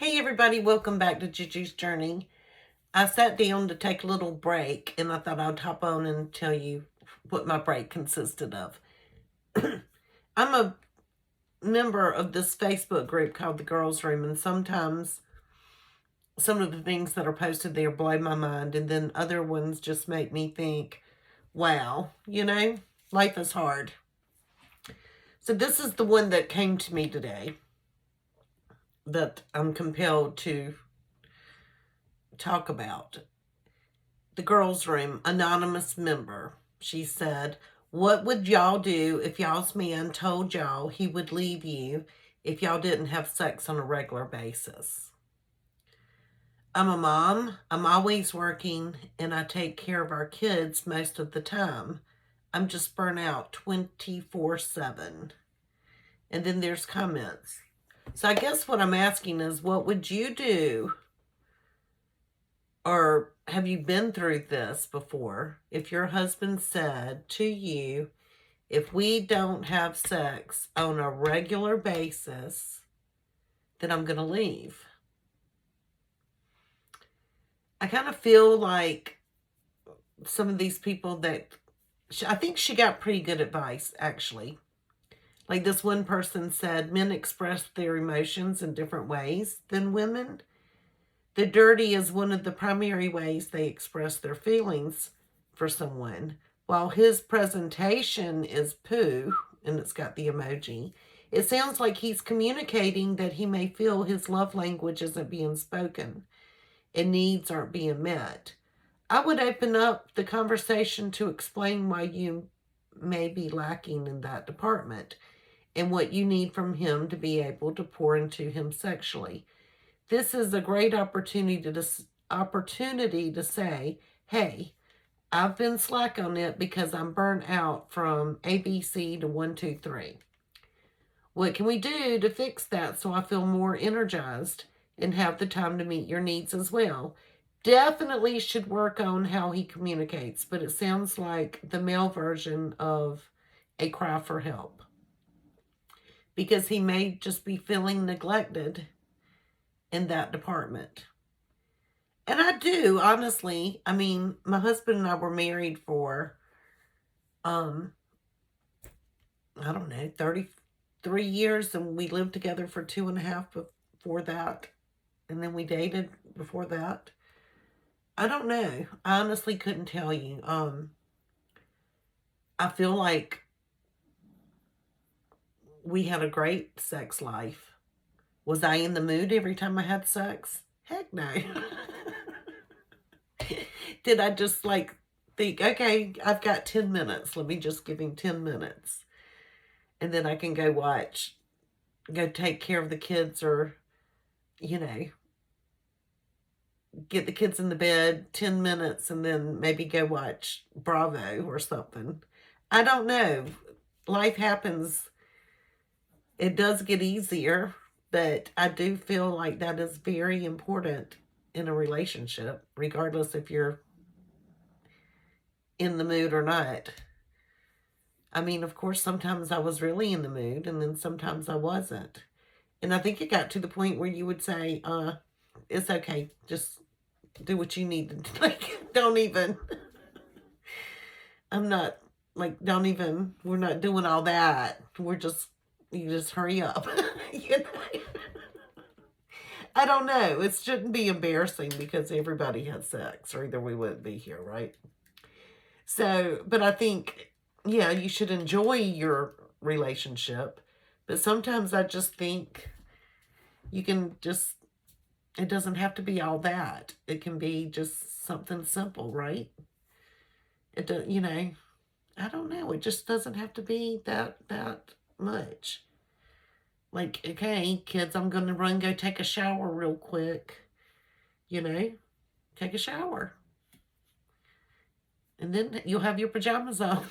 Hey everybody, welcome back to Juju's Journey. I sat down to take a little break and I thought I'd hop on and tell you what my break consisted of. I'm a member of this Facebook group called The Girls Room, and sometimes some of the things that are posted there blow my mind, and then other ones just make me think, wow, life is hard. So this is the one that came to me today that I'm compelled to talk about. The Girls Room, anonymous member. She said, "What would y'all do if y'all's man told y'all he would leave you if y'all didn't have sex on a regular basis?" I'm a mom. I'm always working, and I take care of our kids most of the time. I'm just burnt out 24/7. And then there's comments. So I guess what I'm asking is, what would you do? Or have you been through this before? If your husband said to you, if we don't have sex on a regular basis, then I'm going to leave. I kind of feel like some of these people I think she got pretty good advice, actually. Like this one person said, men express their emotions in different ways than women. The dirty is one of the primary ways they express their feelings for someone. While his presentation is poo, and it's got the emoji, it sounds like he's communicating that he may feel his love language isn't being spoken and needs aren't being met. I would open up the conversation to explain why you may be lacking in that department and what you need from him to be able to pour into him sexually. This is a great opportunity to say, hey, I've been slack on it because I'm burnt out from ABC to 1, 2, 3. What can we do to fix that so I feel more energized and have the time to meet your needs as well? Definitely should work on how he communicates, but it sounds like the male version of a cry for help, because he may just be feeling neglected in that department. And I do, honestly. I mean, my husband and I were married for, I don't know, 33 years, and we lived together for 2.5 before that. And then we dated before that. I don't know. I honestly couldn't tell you. I feel like we had a great sex life. Was I in the mood every time I had sex? Heck no. Did I just like think, okay, I've got 10 minutes. Let me just give him 10 minutes. And then I can go take care of the kids, or, get the kids in the bed 10 minutes and then maybe go watch Bravo or something. I don't know. Life happens. It does get easier, but I do feel like that is very important in a relationship, regardless if you're in the mood or not. I mean, of course, sometimes I was really in the mood, and then sometimes I wasn't. And I think it got to the point where you would say, it's okay, just do what you need to do. Like, don't even, I'm not, don't even, we're not doing all that. You just hurry up. you know? I don't know. It shouldn't be embarrassing because everybody has sex, or either we wouldn't be here, right? So, but I think, yeah, you should enjoy your relationship. But sometimes I just think you can just, it doesn't have to be all that. It can be just something simple, right? It do, I don't know. It just doesn't have to be that much. Like, okay, kids, I'm going to go take a shower real quick. Take a shower. And then you'll have your pajamas on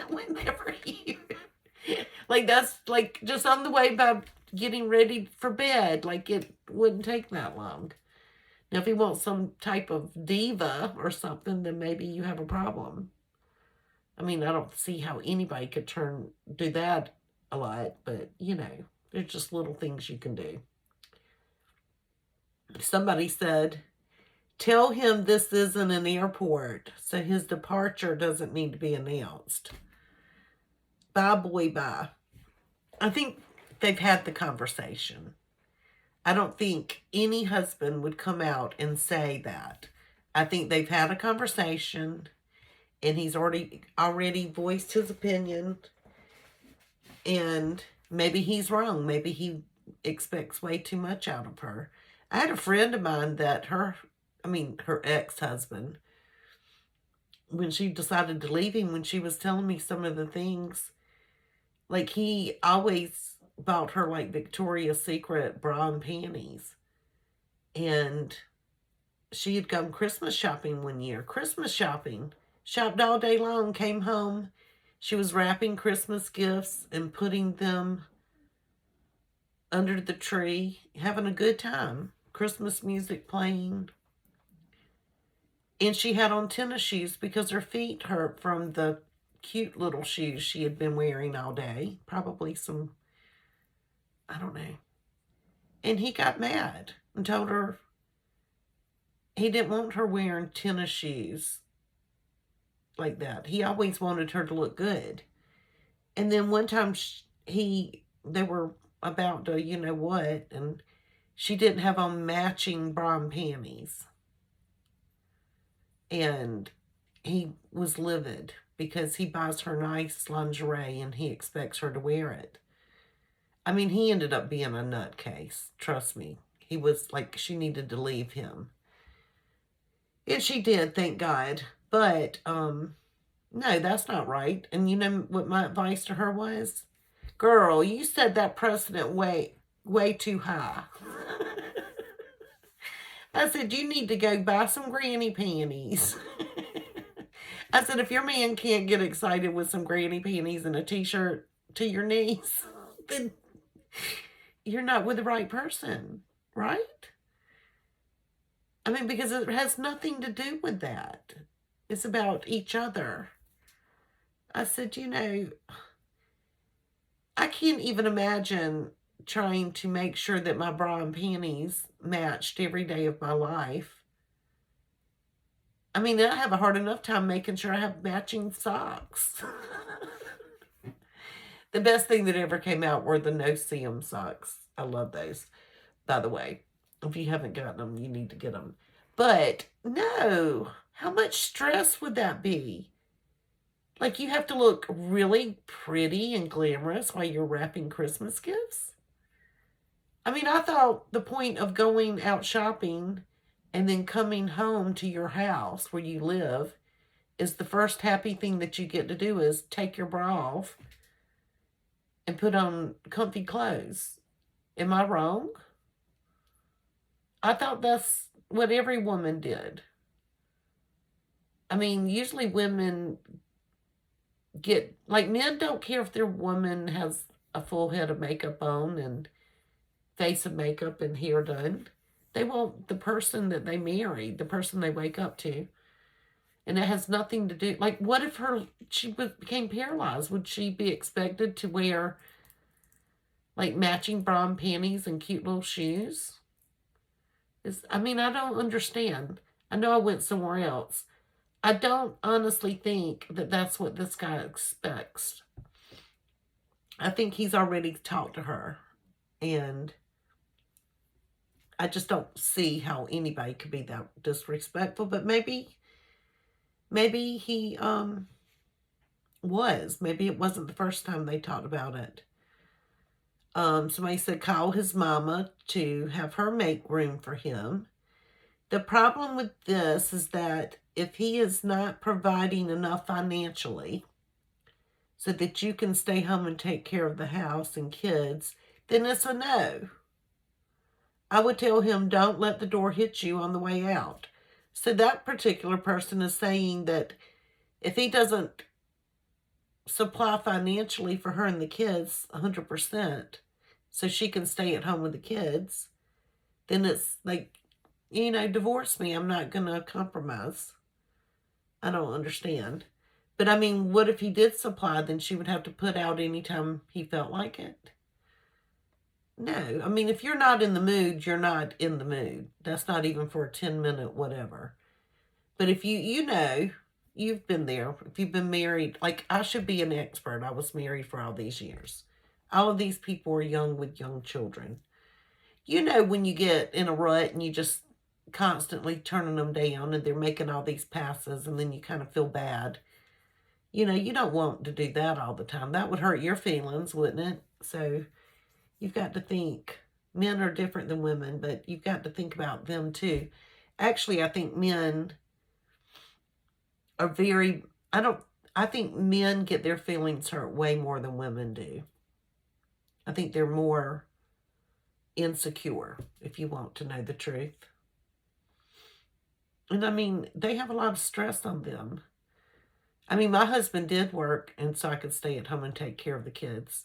whenever you like, that's like just on the way by getting ready for bed. Like, it wouldn't take that long. Now, if you want some type of diva or something, then maybe you have a problem. I mean, I don't see how anybody could do that a lot, but there's just little things you can do. somebody said, tell him this isn't an airport, so his departure doesn't need to be announced. Bye, boy, bye. I think they've had the conversation. I don't think any husband would come out and say that. I think they've had a conversation, and he's already voiced his opinion, and maybe he's wrong. Maybe he expects way too much out of her. I had a friend of mine that her ex-husband, when she decided to leave him, when she was telling me some of the things, like he always bought her like Victoria's Secret bra and panties. And she had gone Christmas shopping one year. Christmas shopping. Shopped all day long, came home. She was wrapping Christmas gifts and putting them under the tree, having a good time. Christmas music playing. And she had on tennis shoes because her feet hurt from the cute little shoes she had been wearing all day. Probably some, I don't know. And he got mad and told her he didn't want her wearing tennis shoes like that. He always wanted her to look good. And then one time they were about to, you know what, and she didn't have on matching bra and panties. And he was livid because he buys her nice lingerie and he expects her to wear it. I mean, he ended up being a nutcase. Trust me. He was like, she needed to leave him. And she did, thank God. But, no, that's not right. And you know what my advice to her was? Girl, you set that precedent way too high. I said, you need to go buy some granny panties. I said, if your man can't get excited with some granny panties and a t-shirt to your knees, then you're not with the right person, right? I mean, because it has nothing to do with that. It's about each other. I said, you know, I can't even imagine trying to make sure that my bra and panties matched every day of my life. I mean, I have a hard enough time making sure I have matching socks. The best thing that ever came out were the no-seam socks. I love those, by the way. If you haven't gotten them, you need to get them. But, no. How much stress would that be? Like, you have to look really pretty and glamorous while you're wrapping Christmas gifts? I mean, I thought the point of going out shopping and then coming home to your house where you live is the first happy thing that you get to do is take your bra off and put on comfy clothes. Am I wrong? I thought that's what every woman did. I mean, usually women get, like, men don't care if their woman has a full head of makeup on and face of makeup and hair done. They want the person that they marry, the person they wake up to. And it has nothing to do, like, what if she became paralyzed? Would she be expected to wear, like, matching bra and panties and cute little shoes? I mean, I don't understand. I know I went somewhere else. I don't honestly think that that's what this guy expects. I think he's already talked to her. And I just don't see how anybody could be that disrespectful. But maybe he was. Maybe it wasn't the first time they talked about it. Somebody said call his mama to have her make room for him. The problem with this is that if he is not providing enough financially so that you can stay home and take care of the house and kids, then it's a no. I would tell him, don't let the door hit you on the way out. So that particular person is saying that if he doesn't supply financially for her and the kids 100%, so she can stay at home with the kids, then it's like, you know, divorce me. I'm not going to compromise. I don't understand. But I mean, what if he did supply? Then she would have to put out anytime he felt like it. No, I mean, if you're not in the mood, you're not in the mood. That's not even for a 10-minute whatever. But if you know, you've been there. If you've been married, like I should be an expert. I was married for all these years. All of these people are young with young children. You know, when you get in a rut and you just constantly turning them down and they're making all these passes and then you kind of feel bad. You know, you don't want to do that all the time. That would hurt your feelings, wouldn't it? So you've got to think. Men are different than women, but you've got to think about them too. Actually, I think men are very, I think men get their feelings hurt way more than women do. I think they're more insecure, if you want to know the truth. And I mean, they have a lot of stress on them. I mean, my husband did work, and so I could stay at home and take care of the kids.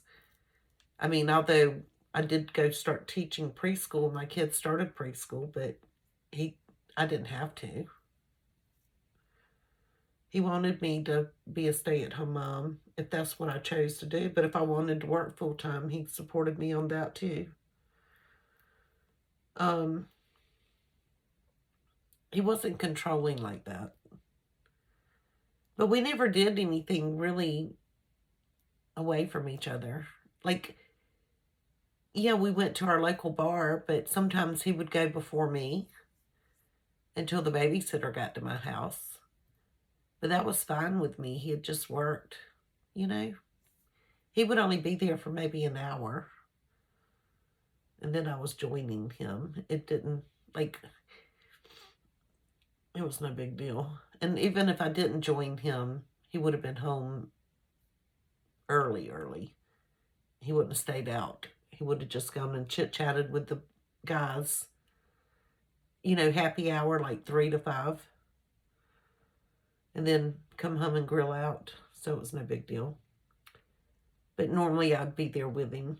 I mean, although I did go start teaching preschool, my kids started preschool, but I didn't have to. He wanted me to be a stay-at-home mom if that's what I chose to do. But if I wanted to work full-time, he supported me on that too. He wasn't controlling like that. But we never did anything really away from each other. Like, yeah, we went to our local bar, but sometimes he would go before me until the babysitter got to my house. But that was fine with me. He had just worked, you know. He would only be there for maybe an hour. And then I was joining him. It didn't, like, it was no big deal. And even if I didn't join him, he would have been home early. He wouldn't have stayed out. He would have just gone and chit-chatted with the guys. You know, happy hour, like 3 to 5. And then come home and grill out. So it was no big deal. But normally I'd be there with him.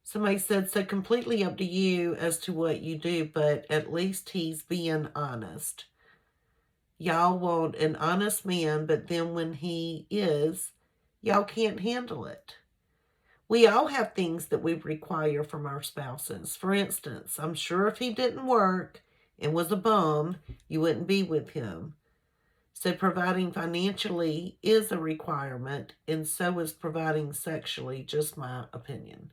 Somebody said, so completely up to you as to what you do, but at least he's being honest. Y'all want an honest man, but then when he is, y'all can't handle it. We all have things that we require from our spouses. For instance, I'm sure if he didn't work and was a bum, you wouldn't be with him. So providing financially is a requirement, and so is providing sexually, just my opinion.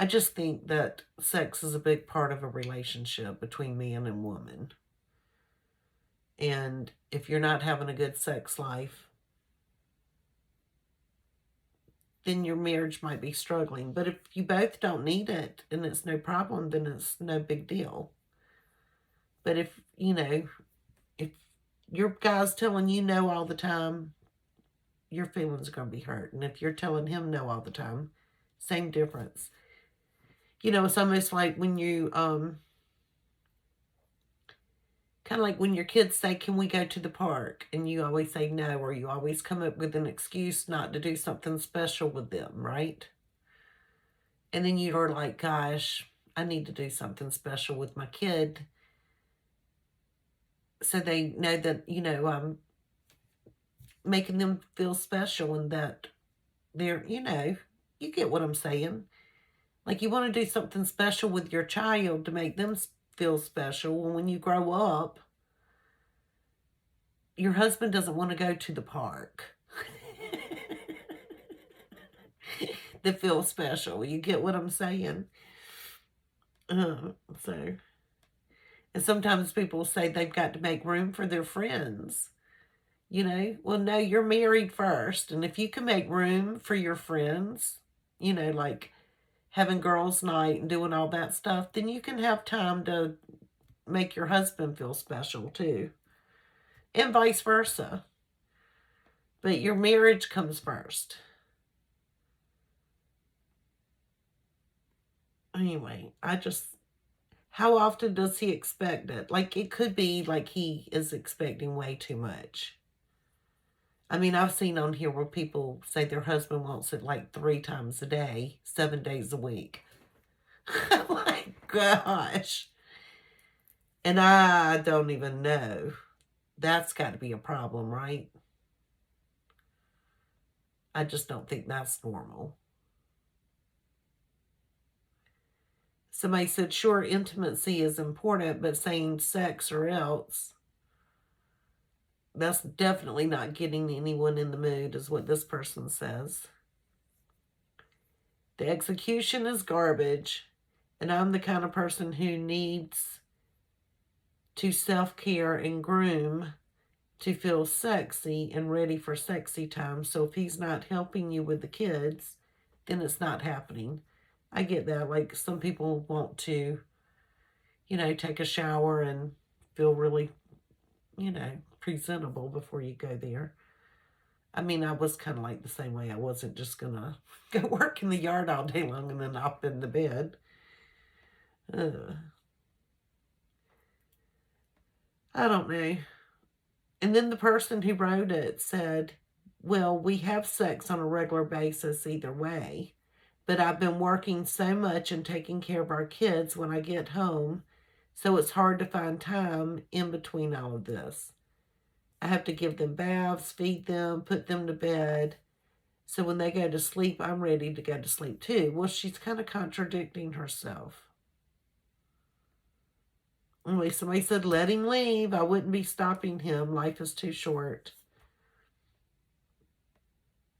I just think that sex is a big part of a relationship between man and woman. And if you're not having a good sex life, then your marriage might be struggling. But if you both don't need it and it's no problem, then it's no big deal. But if, you know, if your guy's telling you no all the time, your feelings are going to be hurt. And if you're telling him no all the time, same difference. You know, it's almost like when you, kind of like when your kids say, can we go to the park? And you always say no, or you always come up with an excuse not to do something special with them, right? And then you're like, gosh, I need to do something special with my kid. So they know that, you know, I'm making them feel special and that they're, you know, you get what I'm saying. Like you want to do something special with your child to make them feel special. And when you grow up, your husband doesn't want to go to the park to feel special. You get what I'm saying? So, and sometimes people say they've got to make room for their friends. You know, well, no, you're married first. And if you can make room for your friends, you know, like having girls' night and doing all that stuff, then you can have time to make your husband feel special too. And vice versa. But your marriage comes first. Anyway, how often does he expect it? Like, it could be like he is expecting way too much. I mean, I've seen on here where people say their husband wants it like 3 times a day, 7 days a week. Oh my gosh. And I don't even know. That's got to be a problem, right? I just don't think that's normal. Somebody said, sure, intimacy is important, but saying sex or else, that's definitely not getting anyone in the mood, is what this person says. The execution is garbage, and I'm the kind of person who needs to self-care and groom to feel sexy and ready for sexy time. So if he's not helping you with the kids, then it's not happening. I get that. Like, some people want to, take a shower and feel really, presentable before you go there. I mean, I was kind of like the same way. I wasn't just going to go work in the yard all day long and then hop in the bed. I don't know. And then the person who wrote it said, well, we have sex on a regular basis either way, but I've been working so much and taking care of our kids when I get home, so it's hard to find time in between all of this. I have to give them baths, feed them, put them to bed. So when they go to sleep, I'm ready to go to sleep too. Well, she's kind of contradicting herself. Anyway, somebody said, let him leave. I wouldn't be stopping him. Life is too short.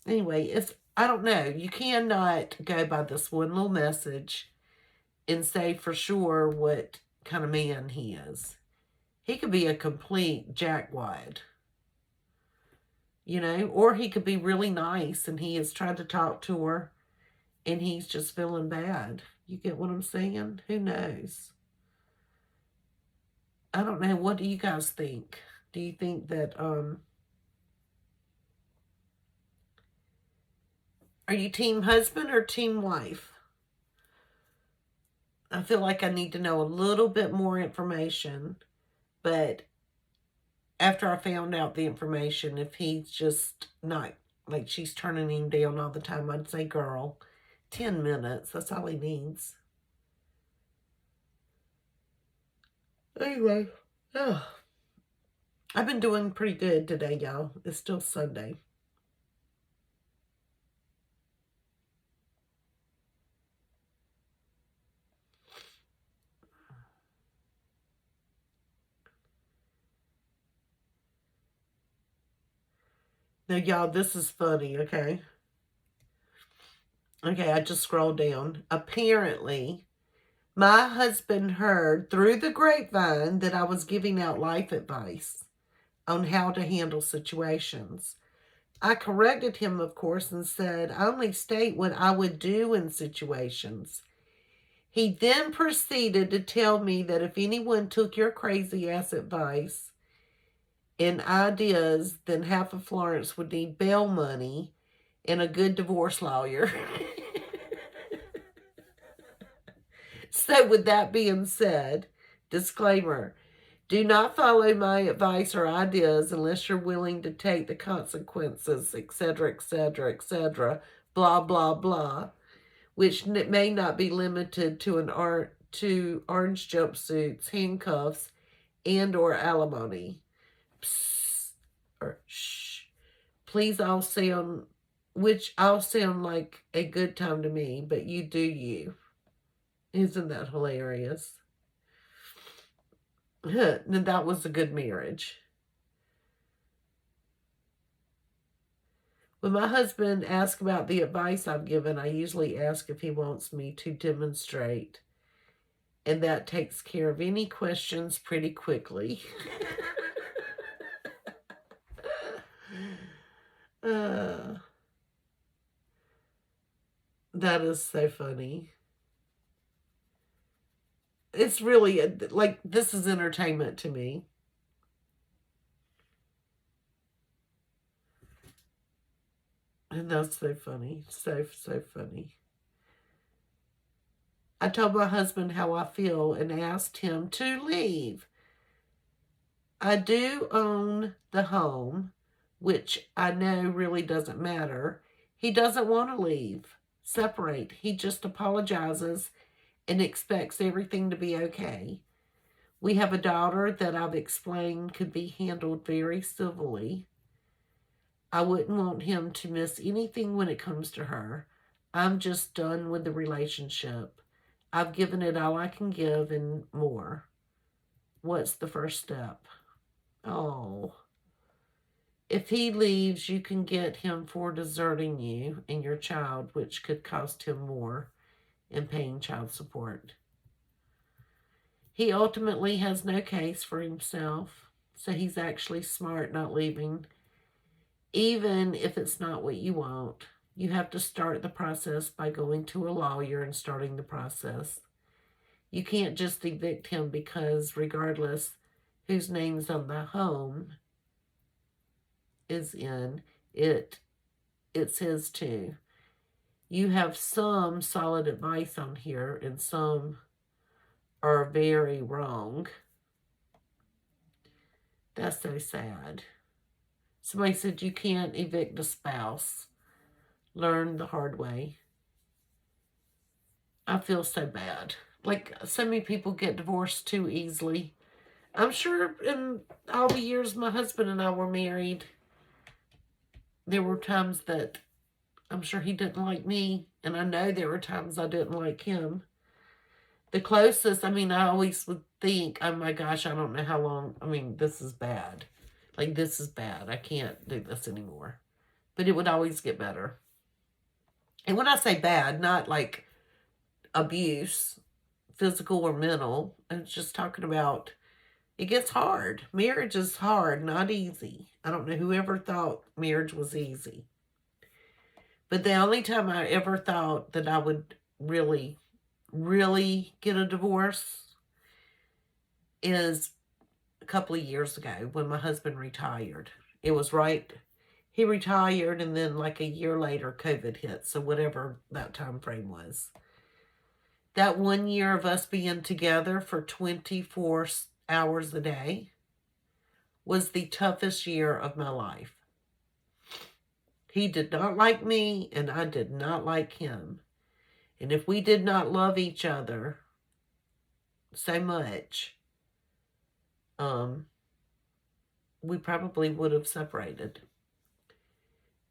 Anyway, I don't know. You cannot go by this one little message and say for sure what kind of man he is. He could be a complete jackwad. Or he could be really nice and he is trying to talk to her and he's just feeling bad. You get what I'm saying? Who knows? I don't know. What do you guys think? Do you think that, are you team husband or team wife? I feel like I need to know a little bit more information, but after I found out the information, if he's just not, like she's turning him down all the time, I'd say, girl, 10 minutes, that's all he needs. Anyway, I've been doing pretty good today, y'all. It's still Sunday. Now, y'all, this is funny, okay? Okay, I just scrolled down. Apparently, my husband heard through the grapevine that I was giving out life advice on how to handle situations. I corrected him, of course, and said, I only state what I would do in situations. He then proceeded to tell me that if anyone took your crazy ass advice and ideas, then half of Florence would need bail money and a good divorce lawyer. So with that being said, disclaimer, do not follow my advice or ideas unless you're willing to take the consequences, etc., etc., etc., blah, blah, blah, which may not be limited to orange jumpsuits, handcuffs, and or alimony. Psst, or shh. Please all sound, which all sound like a good time to me, but you do you. Isn't that hilarious? That was a good marriage. When my husband asks about the advice I've given, I usually ask if he wants me to demonstrate. And that takes care of any questions pretty quickly. That is so funny. It's really, like, this is entertainment to me. And that's so funny. So, so funny. I told my husband how I feel and asked him to leave. I do own the home, which I know really doesn't matter. He doesn't want to leave, separate. He just apologizes and expects everything to be okay. We have a daughter that I've explained could be handled very civilly. I wouldn't want him to miss anything when it comes to her. I'm just done with the relationship. I've given it all I can give and more. What's the first step? Oh. If he leaves, you can get him for deserting you and your child, which could cost him more in paying child support. He ultimately has no case for himself, so he's actually smart not leaving. Even if it's not what you want, you have to start the process by going to a lawyer and starting the process. You can't just evict him because regardless whose name's on the home is in, it's his too. You have some solid advice on here and some are very wrong. That's so sad. Somebody said you can't evict a spouse. Learn the hard way. I feel so bad. Like, so many people get divorced too easily. I'm sure in all the years my husband and I were married, there were times that I'm sure he didn't like me, and I know there were times I didn't like him. The closest, I always would think, oh my gosh, I don't know how long, this is bad. Like, this is bad. I can't do this anymore. But it would always get better. And when I say bad, not like abuse, physical or mental, I'm just talking about it gets hard. Marriage is hard, not easy. I don't know whoever thought marriage was easy. But the only time I ever thought that I would really, really get a divorce is a couple of years ago when my husband retired. It was right, he retired, and then like a year later, COVID hit. So whatever that time frame was. That 1 year of us being together for 24 hours a day was the toughest year of my life. He did not like me, and I did not like him. And if we did not love each other so much, we probably would have separated.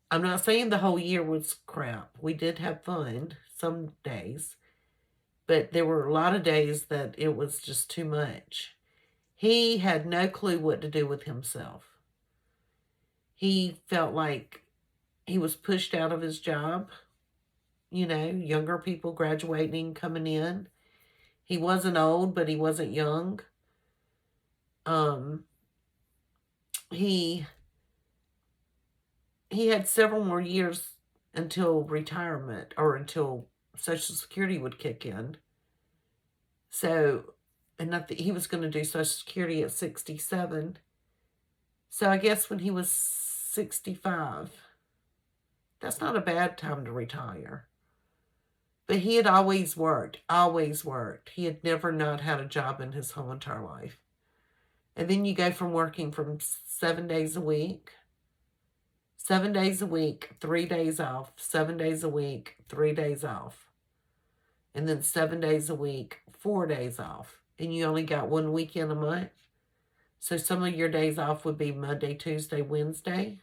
I'm not saying the whole year was crap. We did have fun some days, but there were a lot of days that it was just too much. He had no clue what to do with himself. He felt like he was pushed out of his job. Younger people graduating, coming in. He wasn't old, but he wasn't young. He had several more years until retirement or until Social Security would kick in. So, and he was going to do Social Security at 67. So I guess when he was 65, that's not a bad time to retire. But he had always worked, always worked. He had never not had a job in his whole entire life. And then you go from working from 7 days a week, 7 days a week, 3 days off, 7 days a week, 3 days off. And then 7 days a week, 4 days off. And you only got 1 weekend a month. So some of your days off would be Monday, Tuesday, Wednesday.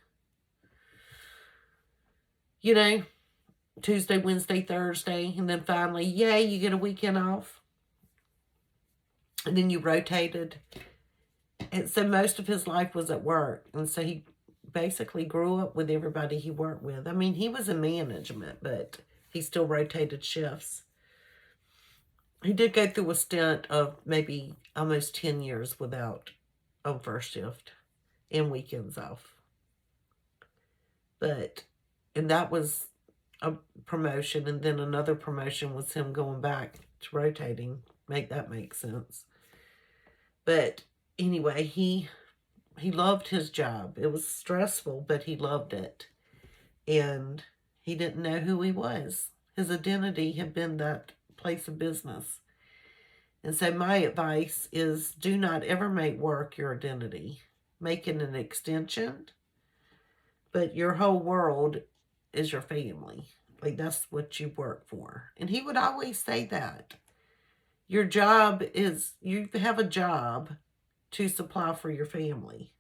Tuesday, Wednesday, Thursday. And then finally, yay, you get a weekend off. And then you rotated. And so most of his life was at work. And so he basically grew up with everybody he worked with. He was in management, but he still rotated shifts. He did go through a stint of maybe almost 10 years without on first shift and weekends off. And that was a promotion, and then another promotion was him going back to rotating. Make that make sense. But anyway, he loved his job. It was stressful, but he loved it. And he didn't know who he was. His identity had been that place of business. And so my advice is do not ever make work your identity. Make it an extension, but your whole world is your family. Like, that's what you work for. And he would always say that. Your job is, you have a job to supply for your family.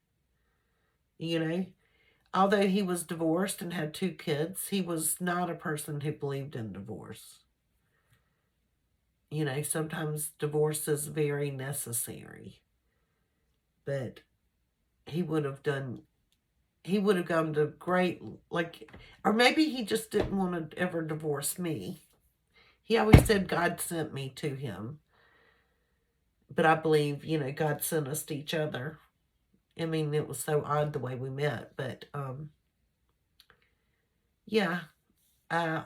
although he was divorced and had 2 kids, he was not a person who believed in divorce. You know, sometimes divorce is very necessary. But he would have done, he would have gone to great, like, or maybe he just didn't want to ever divorce me. He always said God sent me to him. But I believe, you know, God sent us to each other. I mean, it was so odd the way we met. But, yeah, I,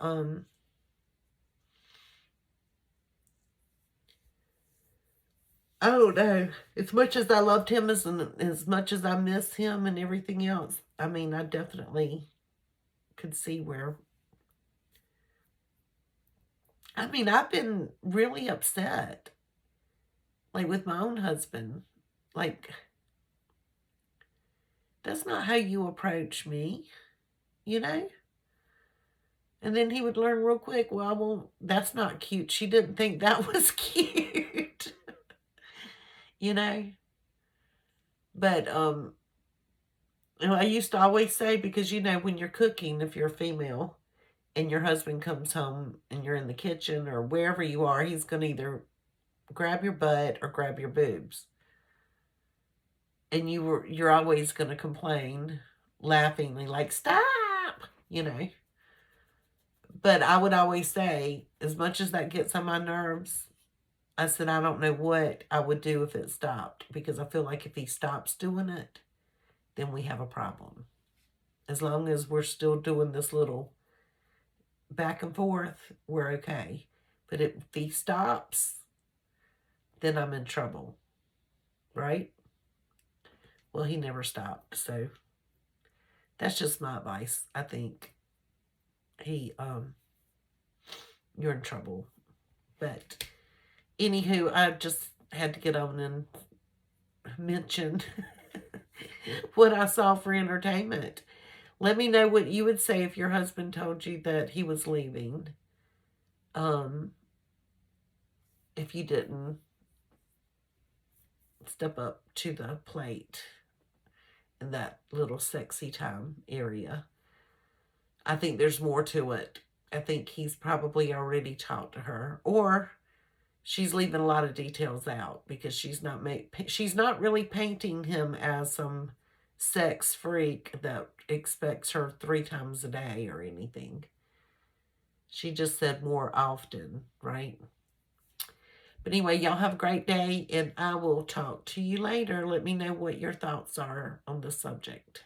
I don't know. As much as I loved him, as much as I miss him and everything else, I mean, I definitely could see where. I mean, I've been really upset, like with my own husband. Like, that's not how you approach me, you know? And then he would learn real quick, well, I won't, that's not cute. She didn't think that was cute, you know? But, I used to always say, because, you know, when you're cooking, if you're a female, and your husband comes home and you're in the kitchen or wherever you are, he's going to either grab your butt or grab your boobs. And you're always going to complain laughingly like, stop, you know. But I would always say, as much as that gets on my nerves, I said, I don't know what I would do if it stopped, because I feel like if he stops doing it, then we have a problem. As long as we're still doing this little back and forth, we're okay. But if he stops, then I'm in trouble, right? Well, he never stopped, so that's just my advice. I think he, you're in trouble. But anywho, I just had to get on and mention what I saw for entertainment. Let me know what you would say if your husband told you that he was leaving. If you didn't step up to the plate in that little sexy time area. I think there's more to it. I think he's probably already talked to her, or she's leaving a lot of details out because she's not really painting him as some sex freak that expects her 3 times a day or anything. She just said more often, right? But anyway, y'all have a great day, and I will talk to you later. Let me know what your thoughts are on the subject.